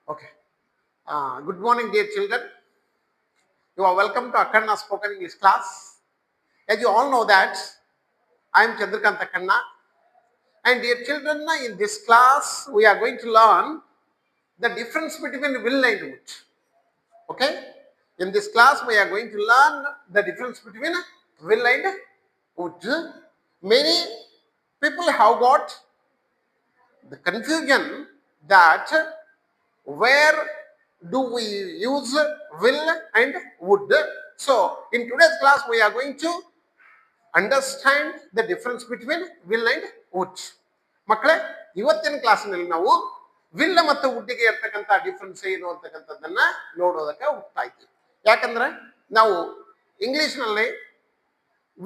Okay. Good morning, dear children. You are welcome to Akkanna Spoken English class. As you all know that, I am Chandrakant Akkanna. And dear children, in this class, we are going to learn the difference between will and would. Okay? In this class, we are going to learn the difference between will and would. Many people have got the confusion that where do we use will and would. So in today's class we are going to understand the difference between will and would. ಮಕ್ಕಳೇ ಇವತ್ತಿನ ಕ್ಲಾಸ್ನಲ್ಲಿ ನಾವು will ಮತ್ತು ವುಡ್ಗೆ ಇರ್ತಕ್ಕಂಥ difference ಏನು ಅಂತಕ್ಕಂಥದ್ದನ್ನ ನೋಡೋದಕ್ಕೆ ಹೋಗ್ತಾ ಇದ್ದೀವಿ. ಯಾಕಂದ್ರೆ ನಾವು ಇಂಗ್ಲಿಷ್ನಲ್ಲಿ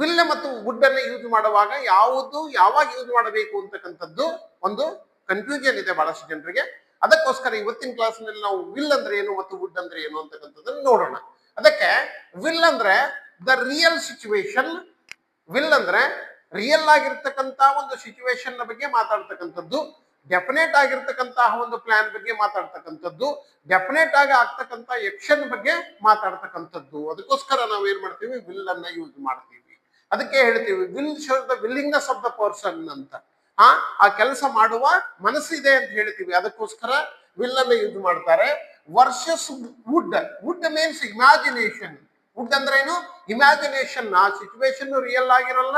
ವಿಲ್ ಮತ್ತು ವುಡ್ ಅನ್ನು ಯೂಸ್ ಮಾಡುವಾಗ ಯಾವಾಗ ಯೂಸ್ ಮಾಡಬೇಕು ಅಂತಕ್ಕಂಥದ್ದು ಒಂದು ಕನ್ಫ್ಯೂಷನ್ ಇದೆ ಬಹಳಷ್ಟು ಜನರಿಗೆ. ಅದಕ್ಕೋಸ್ಕರ ಇವತ್ತಿನ ಕ್ಲಾಸ್ನಲ್ಲಿ ನಾವು ವಿಲ್ ಅಂದ್ರೆ ಏನು ಮತ್ತು ವುಡ್ ಅಂದ್ರೆ ಏನು ಅಂತಕ್ಕಂಥದ್ದನ್ನು ನೋಡೋಣ. ಅದಕ್ಕೆ ವಿಲ್ ಅಂದ್ರೆ ದ ರಿಯಲ್ ಸಿಚುವೇಶನ್. ವಿಲ್ ಅಂದ್ರೆ ರಿಯಲ್ ಆಗಿರ್ತಕ್ಕಂಥ ಒಂದು ಸಿಚುವೇಶನ್ ಬಗ್ಗೆ ಮಾತಾಡ್ತಕ್ಕಂಥದ್ದು, ಡೆಫಿನೆಟ್ ಆಗಿರ್ತಕ್ಕಂತಹ ಒಂದು ಪ್ಲಾನ್ ಬಗ್ಗೆ ಮಾತಾಡ್ತಕ್ಕಂಥದ್ದು, ಡೆಫಿನೆಟ್ ಆಗಿ ಆಗ್ತಕ್ಕಂಥ ಆಕ್ಷನ್ ಬಗ್ಗೆ ಮಾತಾಡ್ತಕ್ಕಂಥದ್ದು. ಅದಕ್ಕೋಸ್ಕರ ನಾವು ಏನ್ ಮಾಡ್ತೀವಿ, ವಿಲ್ ಅನ್ನ ಯೂಸ್ ಮಾಡ್ತೀವಿ. ಅದಕ್ಕೆ ಹೇಳ್ತೀವಿ will shows the willingness of the person ಅಂತ. ಆ ಕೆಲಸ ಮಾಡುವ ಮನಸ್ಸಿದೆ ಅಂತ ಹೇಳ್ತೀವಿ. ಅದಕ್ಕೋಸ್ಕರ ವಿಲ್ ಅನ್ನ ಯೂಸ್ ಮಾಡ್ತಾರೆ. Versus would. Would means imagination. Would ಅಂದ್ರೆ ಏನು? ಇಮ್ಯಾಜಿನೇಷನ್. ಆ ಸಿಚುವೇಶನ್ ರಿಯಲ್ ಆಗಿರಲ್ಲ,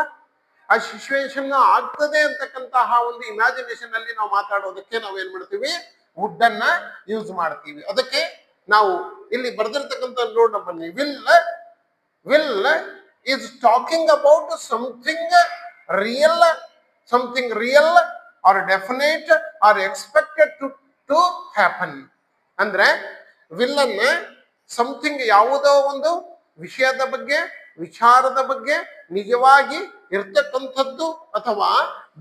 ಆ ಸಿಚುವೇಶನ್ ಆಗ್ತದೆ ಅಂತಕ್ಕಂತಹ ಒಂದು ಇಮ್ಯಾಜಿನೇಷನ್ ಅಲ್ಲಿ ನಾವು ಮಾತಾಡೋದಕ್ಕೆ ನಾವು ಏನ್ ಮಾಡ್ತೀವಿ, ವುಡ್ ಅನ್ನ ಯೂಸ್ ಮಾಡ್ತೀವಿ. ಅದಕ್ಕೆ ನಾವು ಇಲ್ಲಿ ಬರೆದಿರ್ತಕ್ಕಂಥ ನೋಡ್ ಬನ್ನಿ. Will is talking about something real or definite or expected to happen. ಅಂದ್ರೆ ವಿಲ್ ಅನ್ನ ಸಮಥಿಂಗ್, ಯಾವುದೋ ಒಂದು ವಿಷಯದ ಬಗ್ಗೆ, ವಿಚಾರದ ಬಗ್ಗೆ ನಿಜವಾಗಿ ಇರ್ತಕ್ಕಂಥದ್ದು, ಅಥವಾ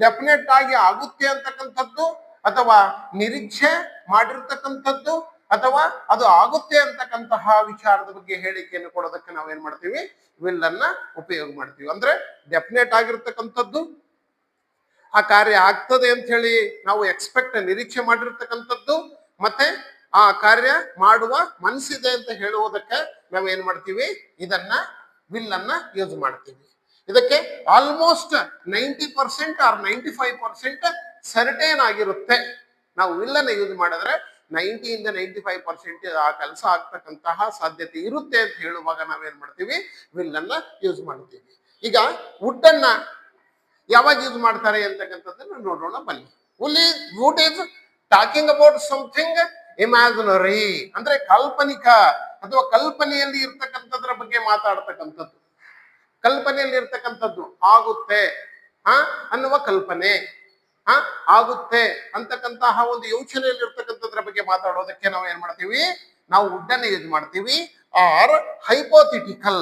ಡೆಫಿನೆಟ್ ಆಗಿ ಆಗುತ್ತೆ ಅಂತಕ್ಕಂಥದ್ದು, ಅಥವಾ ನಿರೀಕ್ಷೆ ಮಾಡಿರ್ತಕ್ಕಂಥದ್ದು, ಅಥವಾ ಅದು ಆಗುತ್ತೆ ಅಂತಕ್ಕಂತಹ ವಿಚಾರದ ಬಗ್ಗೆ ಹೇಳಿಕೆಯನ್ನು ಕೊಡೋದಕ್ಕೆ ನಾವೇನ್ ಮಾಡ್ತೀವಿ, ವಿಲ್ ಅನ್ನ ಉಪಯೋಗ ಮಾಡ್ತೀವಿ. ಅಂದ್ರೆ ಡೆಫಿನೆಟ್ ಆಗಿರ್ತಕ್ಕಂಥದ್ದು, ಆ ಕಾರ್ಯ ಆಗ್ತದೆ ಅಂತ ಹೇಳಿ ನಾವು ನಿರೀಕ್ಷೆ ಮಾಡಿರ್ತಕ್ಕಂಥದ್ದು, ಮತ್ತೆ ಆ ಕಾರ್ಯ ಮಾಡುವ ಮನಸ್ಸಿದೆ ಅಂತ ಹೇಳುವುದಕ್ಕೆ ನಾವೇನ್ ಮಾಡ್ತೀವಿ, ಇದನ್ನ ವಿಲ್ ಅನ್ನ ಯೂಸ್ ಮಾಡ್ತೀವಿ. ಇದಕ್ಕೆ ಆಲ್ಮೋಸ್ಟ್ 90% ಆರ್ 95% ಸರ್ಟೇನ್ ಆಗಿರುತ್ತೆ. ನಾವು ವಿಲ್ ಅನ್ನ ಯೂಸ್ ಮಾಡಿದ್ರೆ 90 ಇಂದ 95% ಆ ಕೆಲಸ ಆಗ್ತಕ್ಕಂತಹ ಸಾಧ್ಯತೆ ಇರುತ್ತೆ ಅಂತ ಹೇಳುವಾಗ ನಾವೇನ್ ಮಾಡ್ತೀವಿ, ವಿಲ್ ಅನ್ನ ಯೂಸ್ ಮಾಡ್ತೀವಿ. ಈಗ ವುಡ್ ಅನ್ನ ಯಾವಾಗ ಯೂಸ್ ಮಾಡ್ತಾರೆ ಅಂತಕ್ಕಂಥದ್ದನ್ನ ನೋಡೋಣ ಬನ್ನಿ. Would is talking about something imaginary. ಅಂದ್ರೆ ಕಾಲ್ಪನಿಕ ಅಥವಾ ಕಲ್ಪನೆಯಲ್ಲಿ ಇರ್ತಕ್ಕಂಥದ್ರ ಬಗ್ಗೆ ಮಾತಾಡ್ತಕ್ಕಂಥದ್ದು. ಕಲ್ಪನೆಯಲ್ಲಿ ಇರ್ತಕ್ಕಂಥದ್ದು ಆಗುತ್ತೆ ಅನ್ನುವ ಕಲ್ಪನೆ, ಆಗುತ್ತೆ ಅಂತಕ್ಕಂತಹ ಒಂದು ಯೋಚನೆಯಲ್ಲಿ ಇರ್ತಕ್ಕಂಥದ್ರ ಬಗ್ಗೆ ಮಾತಾಡೋದಕ್ಕೆ ನಾವು ಏನ್ ಮಾಡ್ತೀವಿ, ನಾವು ವುಡ್ ಅನ್ನ ಯೂಸ್ ಮಾಡ್ತೀವಿ. Or hypothetical.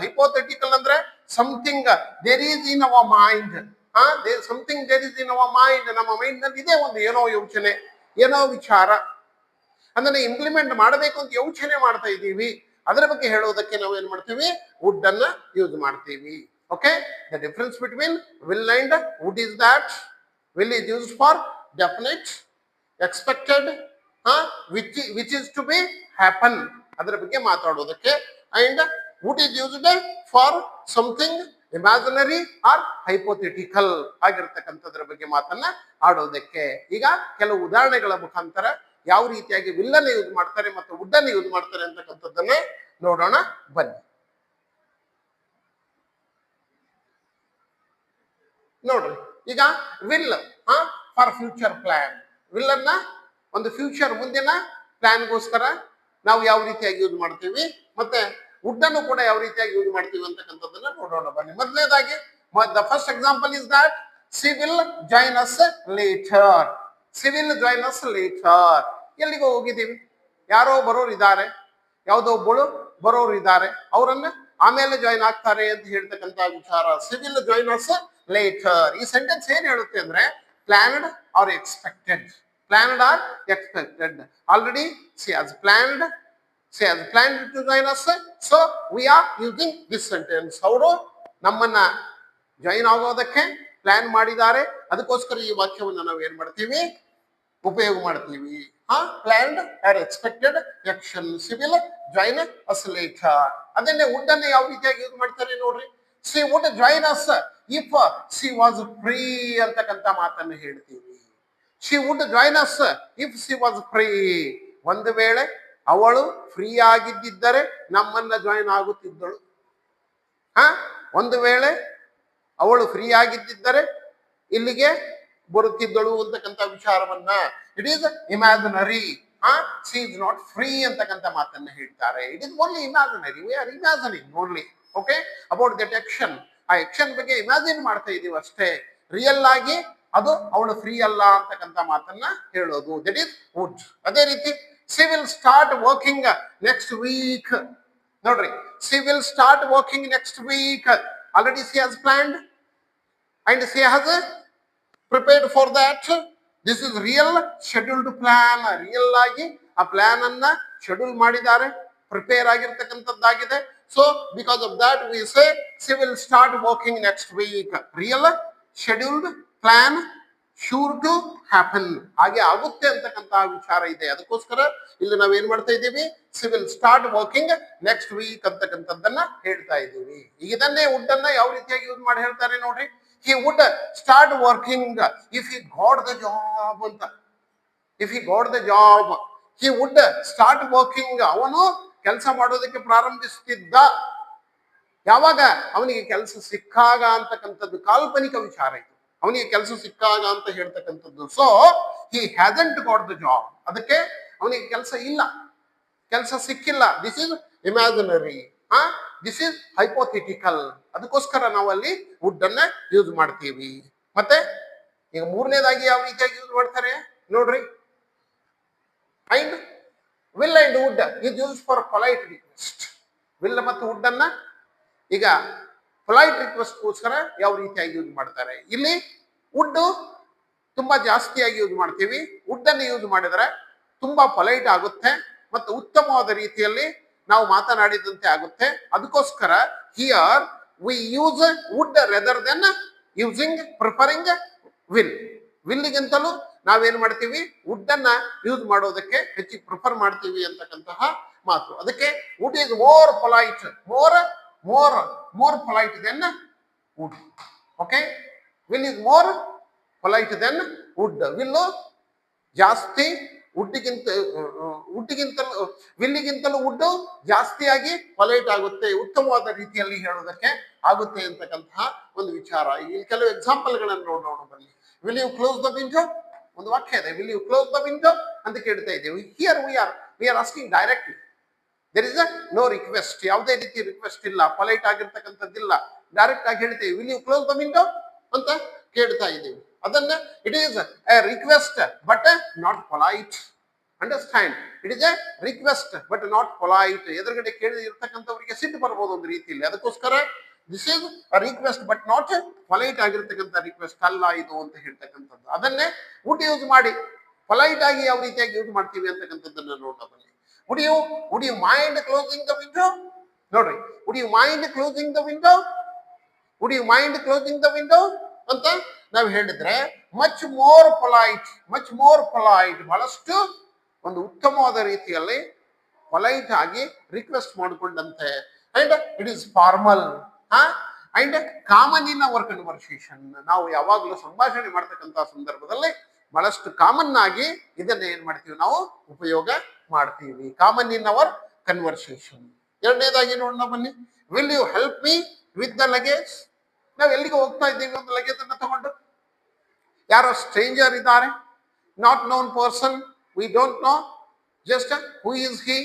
ಹೈಪೋಥೆಟಿಕಲ್ ಅಂದ್ರೆ something there is in our mind. Something there is in our mind. ನಮ್ಮ ಮೈಂಡ್ ನಲ್ಲಿ ಇದೆ ಒಂದು ಏನೋ ಯೋಚನೆ, ಏನೋ ವಿಚಾರ, ಅದನ್ನ ಇಂಪ್ಲಿಮೆಂಟ್ ಮಾಡಬೇಕು ಅಂತ ಯೋಚನೆ ಮಾಡ್ತಾ ಇದ್ದೀವಿ. ಅದರ ಬಗ್ಗೆ ಹೇಳೋದಕ್ಕೆ ನಾವು ಏನ್ ಮಾಡ್ತೀವಿ, ವುಡ್ ಅನ್ನ ಯೂಸ್ ಮಾಡ್ತೀವಿ. Okay, the difference between will and would is that will is used for definite, expected, which is to be happen, ಅದರ ಬಗ್ಗೆ ಮಾತಾಡೋದಕ್ಕೆ. and would is used for something imaginary or hypothetical ಆಗಿರ್ತಕ್ಕಂಥದ್ರ ಬಗ್ಗೆ ಮಾತನ್ನ ಆಡೋದಕ್ಕೆ. ಈಗ ಕೆಲವು ಉದಾಹರಣೆಗಳ ಮುಖಾಂತರ ಯಾವ ರೀತಿಯಾಗಿ ವಿಲ್ ಅನ್ನು ಯೂಸ್ ಮಾಡ್ತಾರೆ ಮತ್ತು ವುಡ್ ಅನ್ನು ಯೂಸ್ ಮಾಡ್ತಾರೆ ಅಂತಕ್ಕಂಥದ್ದನ್ನ ನೋಡೋಣ ಬನ್ನಿ. ನೋಡ್ರಿ, ಈಗ will for future plan. Will ಅನ್ನ ಒಂದು ಫ್ಯೂಚರ್, ಮುಂದಿನ ಪ್ಲಾನ್ಗೋಸ್ಕರ ನಾವು ಯಾವ ರೀತಿಯಾಗಿ ಯೂಸ್ ಮಾಡ್ತೀವಿ, ಮತ್ತೆ ವುಡ್ ಅನ್ನು ಕೂಡ ಯಾವ ರೀತಿಯಾಗಿ ಯೂಸ್ ಮಾಡ್ತೀವಿ ಅಂತಕ್ಕಂಥದ್ದನ್ನ ನೋಡೋಣ ಬನ್ನಿ. ಮೊದಲನೇದಾಗಿ the first example is that she will join us later. She will join us later. ಎಲ್ಲಿಗೋ ಹೋಗಿದ್ದೀವಿ, ಯಾರೋ ಬರೋರು ಇದ್ದಾರೆ, ಯಾವುದೋ ಒಬ್ಬಳು ಬರೋರು ಇದ್ದಾರೆ, ಅವರನ್ನ ಆಮೇಲೆ ಜಾಯಿನ್ ಆಗ್ತಾರೆ ಅಂತ ಹೇಳ್ತಕ್ಕಂಥ ವಿಚಾರ. She will join us later. ಈ ಸೆಂಟೆನ್ಸ್ ಏನ್ ಹೇಳುತ್ತೆ ಅಂದ್ರೆ planned or expected. Planned or expected. Already she has planned to join us, so we are using this sentence. ಅವರು ನಮ್ಮನ್ನ ಜಾಯಿನ್ ಆಗೋದಕ್ಕೆ ಪ್ಲಾನ್ ಮಾಡಿದ್ದಾರೆ, ಅದಕ್ಕೋಸ್ಕರ ಈ ವಾಕ್ಯವನ್ನು ನಾವು ಏನ್ ಮಾಡ್ತೀವಿ, ಉಪಯೋಗ ಮಾಡ್ತೀವಿ. Planned or expected action she will join us later. ಅದನ್ನೇ ವುಡ್ ಅನ್ನು ಯಾವ ರೀತಿಯಾಗಿ ಯೂಸ್ ಮಾಡ್ತಾರೆ ನೋಡ್ರಿ. She would join us if she was free ಅಂತಕ್ಕಂಥ ಮಾತನ್ನು ಹೇಳ್ತೀವಿ. She would join us if she was free. ಒಂದು ವೇಳೆ ಅವಳು ಫ್ರೀ ಆಗಿದ್ದರೆ ನಮ್ಮನ್ನ ಜಾಯಿನ್ ಆಗುತ್ತಿದ್ದಳು. ಒಂದು ವೇಳೆ ಅವಳು ಫ್ರೀ ಆಗಿದ್ದರೆ ಇಲ್ಲಿಗೆ ಬರುತ್ತಿದ್ದಳು ಅಂತಕ್ಕಂಥ ವಿಚಾರವನ್ನ it is imaginary. C is not free ಅಂತಕ್ಕಂಥ ಮಾತನ್ನ ಹೇಳ್ತಾರೆ. It is only imaginary. We are imagining only okay about that action. ಆ ಆಕ್ಷನ್ ಬಗ್ಗೆ ಇಮ್ಯಾಜಿನ್ ಮಾಡ್ತಾ ಇದೀವಿ ಅಷ್ಟೇ. ರಿಯಲ್ ಆಗಿ ಅದು ಅವಳು ಫ್ರೀ ಅಲ್ಲ ಅಂತಕ್ಕಂಥ ಮಾತನ್ನ ಹೇಳೋದು. That is would. ಅದೇ ರೀತಿ she will start working next week. ನೋಡ್ರಿ, she will start working next week. Already she has planned and she has prepared for that. This is real scheduled plan. Real ಆಗಿ ಆ plan ಅನ್ನ schedule ಮಾಡಿದ್ದಾರೆ, prepare ಆಗಿರ್ತಕ್ಕಂಥದ್ದಾಗಿದೆ. So because of that we say she will start working next week. Real scheduled plan sure to happen. ಹಾಗೆ ಆಗುತ್ತೆ ಅಂತಕ್ಕಂತಹ ವಿಚಾರ ಇದೆ. ಅದಕ್ಕೋಸ್ಕರ ಇಲ್ಲಿ ನಾವೇನ್ ಮಾಡ್ತಾ ಇದ್ದೀವಿ, she will start working next week ಅಂತಕ್ಕಂಥದ್ದನ್ನ ಹೇಳ್ತಾ ಇದ್ದೀವಿ. ಈಗ ಇದನ್ನೇ ವುಡ್ ಅನ್ನ ಯಾವ ರೀತಿಯಾಗಿ ಯೂಸ್ ಮಾಡಿ ಹೇಳ್ತಾರೆ ನೋಡ್ರಿ. He would start working if he got the job ಅಂತ. If he got the job, he would start working. ಅವನು ಕೆಲಸ ಮಾಡೋದಕ್ಕೆ ಪ್ರಾರಂಭಿಸುತ್ತಿದ್ದ ಯಾವಾಗ ಅವನಿಗೆ ಕೆಲಸ ಸಿಕ್ಕಾಗ ಅಂತಕ್ಕಂಥದ್ದು ಕಾಲ್ಪನಿಕ ವಿಚಾರ ಇದು. ಅವನಿಗೆ ಕೆಲಸ ಸಿಕ್ಕಾಗ ಅಂತ ಹೇಳ್ತಕ್ಕಂಥದ್ದು. So he hasn't got the job. ಅದಕ್ಕೆ ಅವನಿಗೆ ಕೆಲಸ ಇಲ್ಲ, ಕೆಲಸ ಸಿಕ್ಕಿಲ್ಲ. This is imaginary. This is hypothetical. ಅದಕ್ಕೋಸ್ಕರ ನಾವಲ್ಲಿ ವುಡ್ ಅನ್ನ ಯೂಸ್ ಮಾಡ್ತೀವಿ. ಮತ್ತೆ ಈಗ ಮೂರನೇದಾಗಿ ಯಾವ ರೀತಿಯಾಗಿ ಯೂಸ್ ಮಾಡ್ತಾರೆ ನೋಡ್ರಿ. And will and would is use for polite request. Will ಮತ್ತು ವುಡ್ ಅನ್ನ ಈಗ ಪೊಲೈಟ್ ರಿಕ್ವೆಸ್ಟ್ ಗೋಸ್ಕರ ಯಾವ ರೀತಿಯಾಗಿ ಯೂಸ್ ಮಾಡ್ತಾರೆ. ಇಲ್ಲಿ ವುಡ್ ತುಂಬಾ ಜಾಸ್ತಿಯಾಗಿ ಯೂಸ್ ಮಾಡ್ತೀವಿ. ವುಡ್ ಅನ್ನು ಯೂಸ್ ಮಾಡಿದ್ರೆ ತುಂಬಾ ಪೊಲೈಟ್ ಆಗುತ್ತೆ ಮತ್ತು ಉತ್ತಮವಾದ ರೀತಿಯಲ್ಲಿ ನಾವು ಮಾತನಾಡಿದಂತೆ ಆಗುತ್ತೆ. ಅದಕ್ಕೋಸ್ಕರ here we use would rather than using preferring will. ವಿಲ್ಗಿಂತಲೂ ನಾವೇನ್ ಮಾಡ್ತೀವಿ, ವುಡ್ ಅನ್ನ ಯೂಸ್ ಮಾಡೋದಕ್ಕೆ ಹೆಚ್ಚಿಗೆ ಪ್ರಿಫರ್ ಮಾಡ್ತೀವಿ ಅಂತಕ್ಕಂತಹ ಮಾತು. ಅದಕ್ಕೆ would is more polite, more polite than would. Okay, will is more polite than would. Will ಜಾಸ್ತಿ ವಿಲ್ಲಿಗಿಂತಲೂ ವುಡ್ ಜಾಸ್ತಿಯಾಗಿ ಪೊಲೈಟ್ ಆಗುತ್ತೆ, ಉತ್ತಮವಾದ ರೀತಿಯಲ್ಲಿ ಹೇಳೋದಕ್ಕೆ ಆಗುತ್ತೆ ಅಂತಕ್ಕಂತಹ ಒಂದು ವಿಚಾರ. ಇಲ್ಲಿ ಕೆಲವು ಎಕ್ಸಾಂಪಲ್ ಗಳನ್ನು ನೋಡೋಣ ಬನ್ನಿ. Will you close the window? ಒಂದು ವಾಕ್ಯ ಇದೆ, will you close the window ಅಂತ ಕೇಳ್ತಾ ಇದ್ದೇವೆ. Here we are asking directly. There is no request. ಯಾವುದೇ ರೀತಿ ರಿಕ್ವೆಸ್ಟ್ ಇಲ್ಲ, ಪೊಲೈಟ್ ಆಗಿರ್ತಕ್ಕಂಥದ್ದಿಲ್ಲ. ಡೈರೆಕ್ಟ್ ಆಗಿ ಹೇಳ್ತೇವೆ will you close the window ಅಂತ ಕೇಳ್ತಾ ಇದ್ದೀವಿ. ಅದನ್ನ it is a request but not polite. Understand? It is a request but not polite. ಎದುರುಗಡೆ ಕೇಳಿ ಇರ್ತಕ್ಕಂಥವ್ರಿಗೆ ಸಿಟ್ಟು ಬರ್ಬೋದು ಒಂದು ರೀತಿಯಲ್ಲಿ. ಅದಕ್ಕೋಸ್ಕರ this is request but not polite ಆಗಿರ್ತಕ್ಕಂಥ ರಿಕ್ವೆಸ್ಟ್ ಅಲ್ಲ ಇದು ಅಂತ ಹೇಳ್ತಕ್ಕಂಥದ್ದು. ಅದನ್ನೇ ವುಡ್ ಯೂಸ್ ಮಾಡಿ ಪೊಲೈಟ್ ಆಗಿ ಯಾವ ರೀತಿಯಾಗಿ ಯೂಸ್ ಮಾಡ್ತೀವಿ ಅಂತಕ್ಕಂಥದ್ದನ್ನ ನೋಡೋಣ ಬನ್ನಿ. Would you mind closing the window? ನೋಡ್ರಿ, would you mind closing the window? Would you mind closing the window ಅಂತ ನಾವು ಹೇಳಿದ್ರೆ ಮಚ್ ಮೋರ್ ಪೊಲೈಟ್, ಬಹಳಷ್ಟು ಒಂದು ಉತ್ತಮವಾದ ರೀತಿಯಲ್ಲಿ ಪೊಲೈಟ್ ಆಗಿ ರಿಕ್ವೆಸ್ಟ್ ಮಾಡಿಕೊಂಡಂತೆ. And it is formal and common in our conversation. ನಾವು ಯಾವಾಗಲೂ ಸಂಭಾಷಣೆ ಮಾಡ್ತಕ್ಕಂಥ ಸಂದರ್ಭದಲ್ಲಿ ಬಹಳಷ್ಟು ಕಾಮನ್ ಆಗಿ ಇದನ್ನ ಏನ್ ಮಾಡ್ತೀವಿ, ನಾವು ಉಪಯೋಗ ಮಾಡ್ತೀವಿ. Common in our conversation. ಎರಡನೇದಾಗಿ ನೋಡೋಣ ಬನ್ನಿ. Will you help me with the luggage? ನಾವು ಎಲ್ಲಿಗೆ ಹೋಗ್ತಾ ಇದ್ದೀವಿ, ಒಂದು ಲಗೇಜ್ ಅನ್ನ ತಗೊಂಡು. ಯಾರೋ ಸ್ಟ್ರೇಂಜರ್ ಇದ್ದಾರೆ, not non person, we don't know, just who is he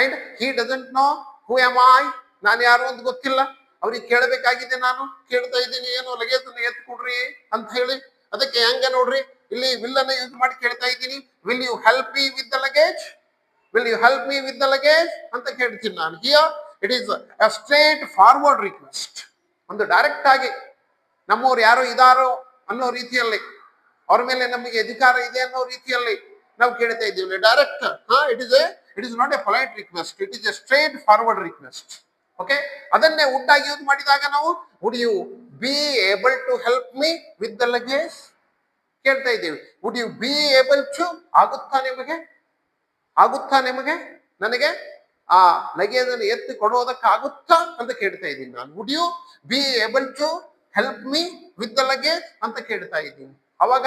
and he doesn't know who am I. ನಾನು ಯಾರು ಅಂತ ಗೊತ್ತಿಲ್ಲ, ಅವ್ರಿಗೆ ಕೇಳಬೇಕಾಗಿದೆ. ನಾನು ಕೇಳ್ತಾ ಇದ್ದೀನಿ, ಏನೋ ಲಗೇಜ್ ಅನ್ನ ಎತ್ಕೊಡ್ರಿ ಅಂತ ಹೇಳಿ. ಅದಕ್ಕೆ ಹೆಂಗ ನೋಡ್ರಿ, ಇಲ್ಲಿ ವಿಲ್ ಅನ್ನ ಯೂಸ್ ಮಾಡಿ ಕೇಳ್ತಾ ಇದ್ದೀನಿ. Will you help me with the luggage? Will you help me with the luggage ಅಂತ ಕೇಳ್ತೀನಿ ನಾನು. Here it is a straightforward request. ಒಂದು ಡೈರೆಕ್ಟ್ ಆಗಿ ನಮ್ಮವ್ರು ಯಾರೋ ಇದಾರೋ ಅನ್ನೋ ರೀತಿಯಲ್ಲಿ, ಅವ್ರ ಮೇಲೆ ನಮಗೆ ಅಧಿಕಾರ ಇದೆ ಅನ್ನೋ ರೀತಿಯಲ್ಲಿ ನಾವು ಕೇಳ್ತಾ ಇದ್ದೀವಿ. Direct. It is not a polite request, it is a straightforward request. Okay, ಅದನ್ನೇ ವುಡ್ ಆಗಿ ಯೂಸ್ ಮಾಡಿದಾಗ ನಾವು would you be able to help me with the luggage? ಕೇಳ್ತಾ ಇದ್ದೀವಿ. Would you be able to, ಆಗುತ್ತಾ ನಿಮಗೆ, ಆಗುತ್ತಾ ನಿಮಗೆ ನನಗೆ ಆ ಲಗೇಜನ್ನು ಎತ್ತಿ ಕೊಡೋದಕ್ಕಾಗುತ್ತಾ ಅಂತ ಕೇಳ್ತಾ ಇದ್ದೀನಿ ನಾನು. Would you be able to help me with the luggage ಅಂತ ಕೇಳ್ತಾ ಇದ್ದೀನಿ. ಅವಾಗ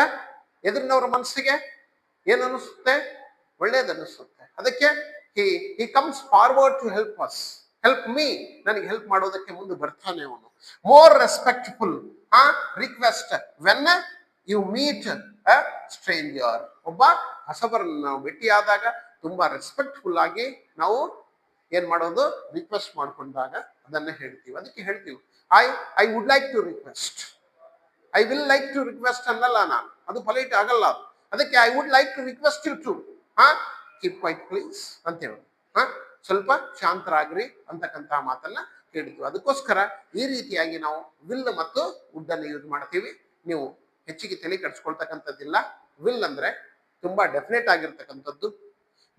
ಎದುರಿನವರ ಮನಸ್ಸಿಗೆ ಏನು ಅನಿಸುತ್ತೆ? ಒಳ್ಳೇದನ್ನಿಸುತ್ತೆ. ಅದಕ್ಕೆ he comes forward to help us, help me, ನನಗೆ ಹೆಲ್ಪ್ ಮಾಡೋದಕ್ಕೆ ಮುಂದೆ ಬರ್ತಾನೆ ಅವನು. More respectful request when you meet a stranger. ಒಬ್ಬ ಹೊಸಬರನ್ನು ನಾವು ಭೇಟಿಯಾದಾಗ ತುಂಬಾ ರೆಸ್ಪೆಕ್ಟ್ಫುಲ್ ಆಗಿ ನಾವು ಏನ್ ಮಾಡೋದು? ರಿಕ್ವೆಸ್ಟ್ ಮಾಡ್ಕೊಂಡಾಗ ಅದನ್ನ ಹೇಳ್ತೀವಿ. ಅದಕ್ಕೆ ಹೇಳ್ತೀವಿ I would like to request, I will like to request ಅನ್ನಲ್ಲ ನಾನು, ಅದು ಪೊಲೈಟ್ ಆಗಲ್ಲ ಅದು. ಅದಕ್ಕೆ I would like to request you to keep quiet please ಅಂತ ಹೇಳಿ, ಸ್ವಲ್ಪ ಶಾಂತರಾಗ್ರಿ ಅಂತಕ್ಕಂತಹ ಮಾತನ್ನ ಹೇಳ್ತೀವಿ. ಅದಕ್ಕೋಸ್ಕರ ಈ ರೀತಿಯಾಗಿ ನಾವು ವಿಲ್ ಮತ್ತು ವುಡ್ ಅನ್ನು ಯೂಸ್ ಮಾಡ್ತೀವಿ. ನೀವು ಹೆಚ್ಚಿಗೆ ತಲೆ ಕೆಡಿಸ್ಕೊಳ್ತಕ್ಕಂಥದ್ದಿಲ್ಲ. ವಿಲ್ ಅಂದ್ರೆ ತುಂಬಾ ಡೆಫಿನೆಟ್ ಆಗಿರ್ತಕ್ಕಂಥದ್ದು,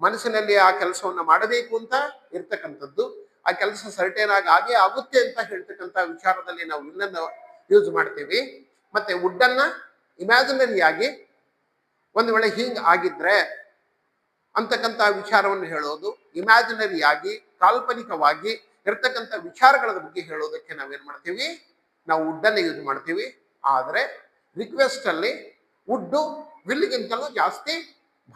ಮನಸ್ಸಿನಲ್ಲಿ ಆ ಕೆಲಸವನ್ನ ಮಾಡಬೇಕು ಅಂತ ಇರ್ತಕ್ಕಂಥದ್ದು, ಆ ಕೆಲಸ ಸರ್ಟೇನ್ ಆಗಿ ಹಾಗೆ ಆಗುತ್ತೆ ಅಂತ ಹೇಳ್ತಕ್ಕಂಥ ವಿಚಾರದಲ್ಲಿ ನಾವು ವಿಲ್ ಅನ್ನು ಯೂಸ್ ಮಾಡ್ತೀವಿ. ಮತ್ತೆ ವುಡ್ ಅನ್ನ ಇಮ್ಯಾಜಿನರಿ ಆಗಿ ಒಂದು ವೇಳೆ ಹಿಂಗ್ ಆಗಿದ್ರೆ ಅಂತಕ್ಕಂಥ ವಿಚಾರವನ್ನು ಹೇಳೋದು, ಇಮ್ಯಾಜಿನರಿ ಆಗಿ ಕಾಲ್ಪನಿಕವಾಗಿ ಇರ್ತಕ್ಕಂಥ ವಿಚಾರಗಳ ಬಗ್ಗೆ ಹೇಳೋದಕ್ಕೆ ನಾವೇನ್ ಮಾಡ್ತೀವಿ? ನಾವು ವುಡ್ ಅನ್ನು ಯೂಸ್ ಮಾಡ್ತೀವಿ. ಆದ್ರೆ ರಿಕ್ವೆಸ್ಟ್ ಅಲ್ಲಿ ವುಡ್ಡು ವಿಲ್ಗಿಂತಲೂ ಜಾಸ್ತಿ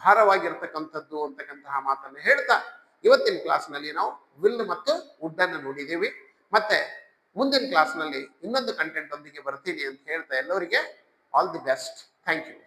ಭಾರವಾಗಿರ್ತಕ್ಕಂಥದ್ದು ಅಂತಕ್ಕಂತಹ ಮಾತನ್ನು ಹೇಳ್ತಾ ಇವತ್ತಿನ ಕ್ಲಾಸ್ನಲ್ಲಿ ನಾವು ವಿಲ್ ಮತ್ತು ವುಡ್ ಅನ್ನು ನೋಡಿದ್ದೀವಿ. ಮತ್ತೆ ಮುಂದಿನ ಕ್ಲಾಸ್ನಲ್ಲಿ ಇನ್ನೊಂದು ಕಂಟೆಂಟ್ ಒಂದಿಗೆ ಬರ್ತೀನಿ ಅಂತ ಹೇಳ್ತಾ ಎಲ್ಲರಿಗೆ all the best. Thank you.